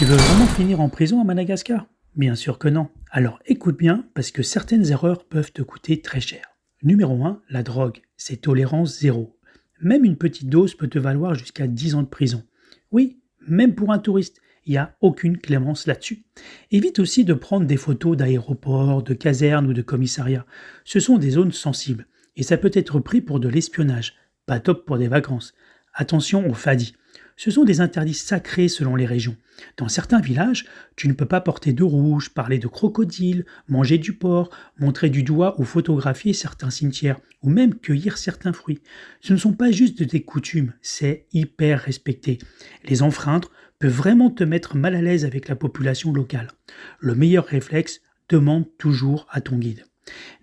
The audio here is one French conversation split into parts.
Tu veux vraiment finir en prison à Madagascar? Bien sûr que non. Alors écoute bien, parce que certaines erreurs peuvent te coûter très cher. Numéro 1, la drogue, c'est tolérance zéro. Même une petite dose peut te valoir jusqu'à 10 ans de prison. Oui, même pour un touriste, il n'y a aucune clémence là-dessus. Évite aussi de prendre des photos d'aéroports, de casernes ou de commissariats. Ce sont des zones sensibles, et ça peut être pris pour de l'espionnage. Pas top pour des vacances. Attention aux fadis. Ce sont des interdits sacrés selon les régions. Dans certains villages, tu ne peux pas porter de rouge, parler de crocodiles, manger du porc, montrer du doigt ou photographier certains cimetières, ou même cueillir certains fruits. Ce ne sont pas juste des coutumes, c'est hyper respecté. Les enfreindre peuvent vraiment te mettre mal à l'aise avec la population locale. Le meilleur réflexe, demande toujours à ton guide.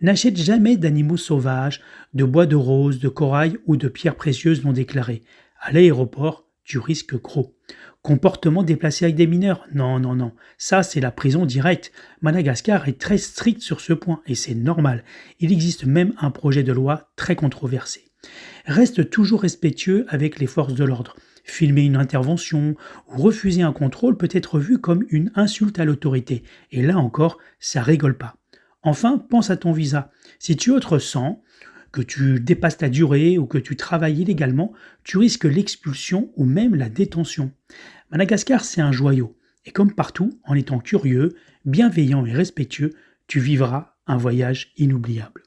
N'achète jamais d'animaux sauvages, de bois de rose, de corail ou de pierres précieuses non déclarées. À l'aéroport, tu risques gros. Comportement déplacé avec des mineurs? Non, non, non. Ça, c'est la prison directe. Madagascar est très strict sur ce point et c'est normal. Il existe même un projet de loi très controversé. Reste toujours respectueux avec les forces de l'ordre. Filmer une intervention ou refuser un contrôle peut être vu comme une insulte à l'autorité. Et là encore, ça rigole pas. Enfin, pense à ton visa. Si tu autres 100, que tu dépasses ta durée ou que tu travailles illégalement, tu risques l'expulsion ou même la détention. Madagascar, c'est un joyau. Et comme partout, en étant curieux, bienveillant et respectueux, tu vivras un voyage inoubliable.